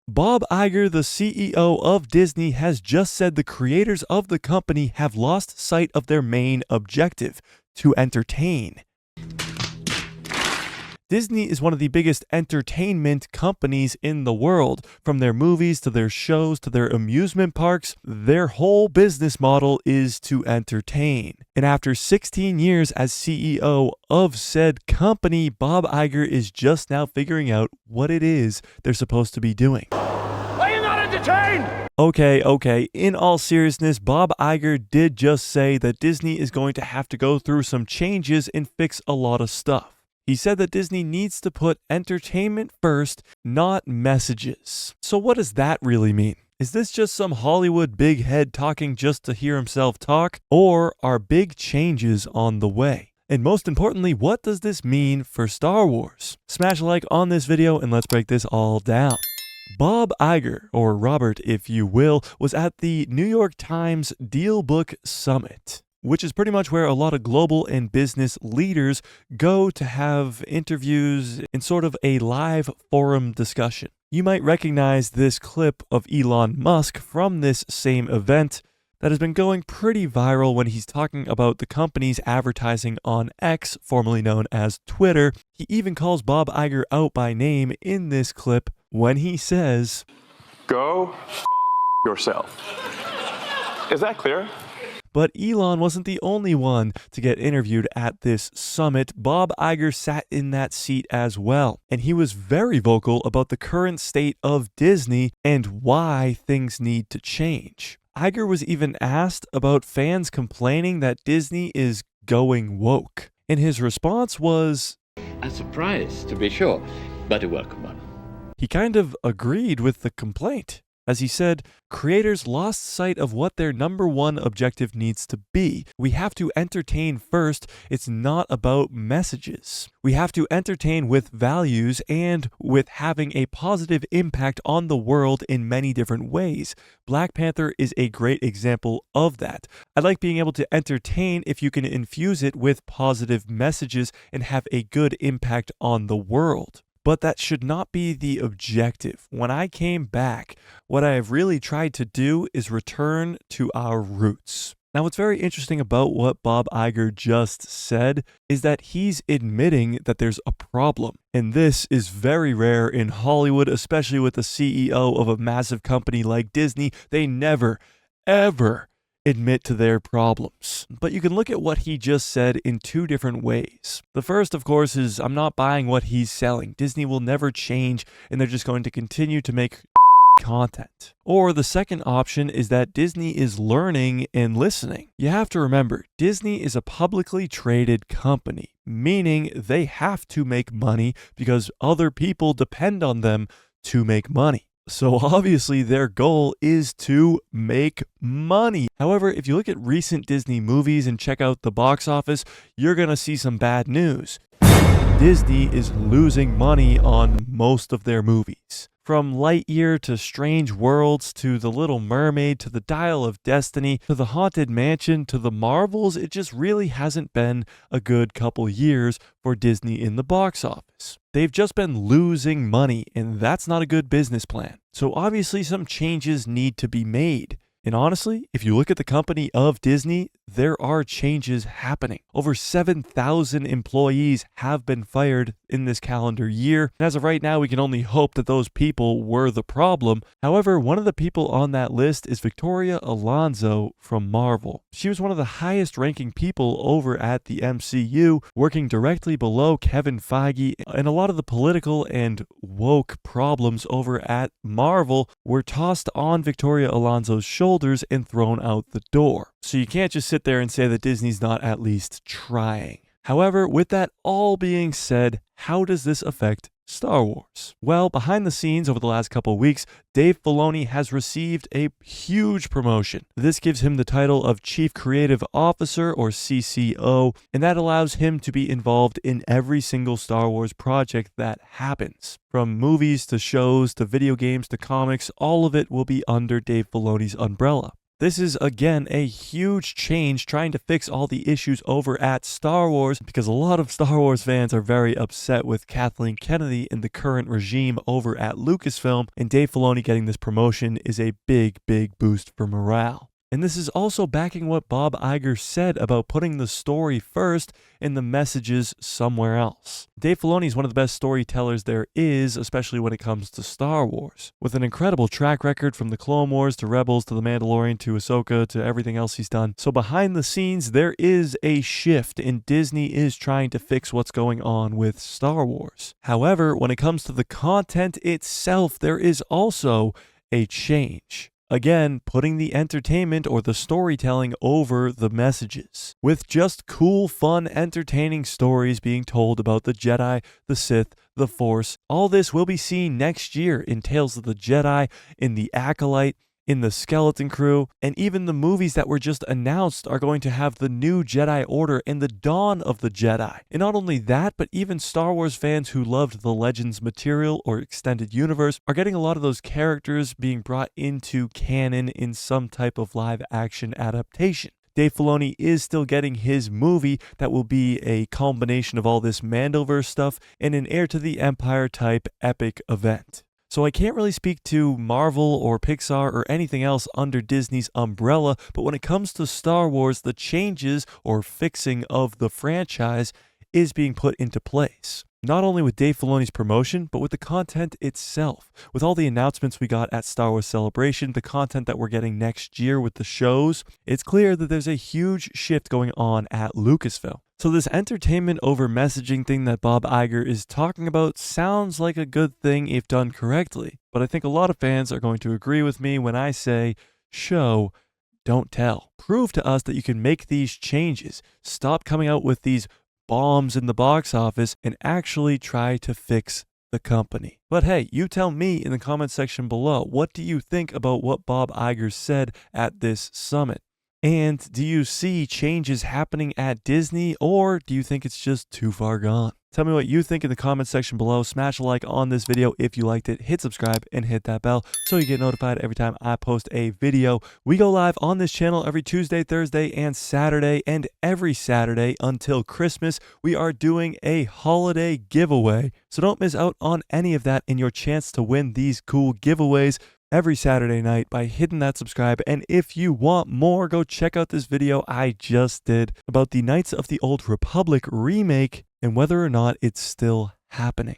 Bob Iger, the CEO of Disney, has just said the creators of the company have lost sight of their main objective: to entertain. Disney is one of the biggest entertainment companies in the world. From their movies to their shows to their amusement parks, their whole business model is to entertain. And after 16 years as CEO of said company, Bob Iger is just now figuring out what it is they're supposed to be doing. Are you not entertained? Okay. In all seriousness, Bob Iger did just say that Disney is going to have to go through some changes and fix a lot of stuff. He said that Disney needs to put entertainment first, not messages. So what does that really mean? Is this just some Hollywood big head talking just to hear himself talk? Or are big changes on the way? And most importantly, what does this mean for Star Wars? Smash a like on this video and let's break this all down. Bob Iger, or Robert if you will, was at the New York Times Dealbook Summit, which is pretty much where a lot of global and business leaders go to have interviews in sort of a live forum discussion. You might recognize this clip of Elon Musk from this same event that has been going pretty viral when he's talking about the company's advertising on X, formerly known as Twitter. He even calls Bob Iger out by name in this clip when he says, "Go yourself." Is that clear? But Elon wasn't the only one to get interviewed at this summit. Bob Iger sat in that seat as well, and he was very vocal about the current state of Disney and why things need to change. Iger was even asked about fans complaining that Disney is going woke, and his response was, A surprise, to be sure, but a welcome one. He kind of agreed with the complaint, as he said, creators lost sight of what their number one objective needs to be. We have to entertain first. It's not about messages. We have to entertain with values and with having a positive impact on the world in many different ways. Black Panther is a great example of that. I like being able to entertain if you can infuse it with positive messages and have a good impact on the world. But that should not be the objective. When I came back, what I have really tried to do is return to our roots. Now, what's very interesting about what Bob Iger just said is that he's admitting that there's a problem. And this is very rare in Hollywood, especially with the CEO of a massive company like Disney. They never, ever admit to their problems. But you can look at what he just said in two different ways. The first, of course, is I'm not buying what he's selling. Disney will never change, and they're just going to continue to make content. Or the second option is that Disney is learning and listening. You have to remember, Disney is a publicly traded company, meaning they have to make money because other people depend on them to make money. So obviously their goal is to make money. However, if you look at recent Disney movies and check out the box office, you're going to see some bad news. Disney is losing money on most of their movies. From Lightyear to Strange Worlds to The Little Mermaid to The Dial of Destiny to The Haunted Mansion to The Marvels, it just really hasn't been a good couple years for Disney in the box office. They've just been losing money, and that's not a good business plan. So obviously some changes need to be made. And honestly, if you look at the company of Disney, there are changes happening. Over 7,000 employees have been fired in this calendar year. And as of right now, we can only hope that those people were the problem. However, one of the people on that list is Victoria Alonso from Marvel. She was one of the highest ranking people over at the MCU, working directly below Kevin Feige, and a lot of the political and woke problems over at Marvel were tossed on Victoria Alonso's shoulders and thrown out the door. So you can't just sit there and say that Disney's not at least trying. However, with that all being said, how does this affect Star Wars? Well, behind the scenes over the last couple of weeks, Dave Filoni has received a huge promotion. This gives him the title of Chief Creative Officer, or CCO, and that allows him to be involved in every single Star Wars project that happens. From movies to shows to video games to comics, all of it will be under Dave Filoni's umbrella. This is, again, a huge change trying to fix all the issues over at Star Wars, because a lot of Star Wars fans are very upset with Kathleen Kennedy and the current regime over at Lucasfilm, and Dave Filoni getting this promotion is a big, big boost for morale. And this is also backing what Bob Iger said about putting the story first and the messages somewhere else. Dave Filoni is one of the best storytellers there is, especially when it comes to Star Wars. With an incredible track record from the Clone Wars to Rebels to The Mandalorian to Ahsoka to everything else he's done. So behind the scenes, there is a shift, and Disney is trying to fix what's going on with Star Wars. However, when it comes to the content itself, there is also a change. Again, putting the entertainment or the storytelling over the messages. With just cool, fun, entertaining stories being told about the Jedi, the Sith, the Force. All this will be seen next year in Tales of the Jedi, in The Acolyte, in the Skeleton Crew, and even the movies that were just announced are going to have the new Jedi Order and the dawn of the Jedi. And not only that, but even Star Wars fans who loved the Legends material or extended universe are getting a lot of those characters being brought into canon in some type of live action adaptation. Dave Filoni is still getting his movie that will be a combination of all this Mandoverse stuff and an Heir to the Empire type epic event. So I can't really speak to Marvel or Pixar or anything else under Disney's umbrella, but when it comes to Star Wars, the changes or fixing of the franchise is being put into place. Not only with Dave Filoni's promotion, but with the content itself. With all the announcements we got at Star Wars Celebration, the content that we're getting next year with the shows, it's clear that there's a huge shift going on at Lucasfilm. So this entertainment over messaging thing that Bob Iger is talking about sounds like a good thing if done correctly. But I think a lot of fans are going to agree with me when I say, show, don't tell. Prove to us that you can make these changes. Stop coming out with these bombs in the box office and actually try to fix the company. But hey, you tell me in the comment section below, what do you think about what Bob Iger said at this summit? And do you see changes happening at Disney, or do you think it's just too far gone? Tell me what you think in the comment section below. Smash a like on this video if you liked it. Hit subscribe and hit that bell so you get notified every time I post a video. We go live on this channel every Tuesday, Thursday, and Saturday. And every Saturday until Christmas, we are doing a holiday giveaway. So don't miss out on any of that and your chance to win these cool giveaways every Saturday night by hitting that subscribe. And if you want more, go check out this video I just did about the Knights of the Old Republic remake and whether or not it's still happening.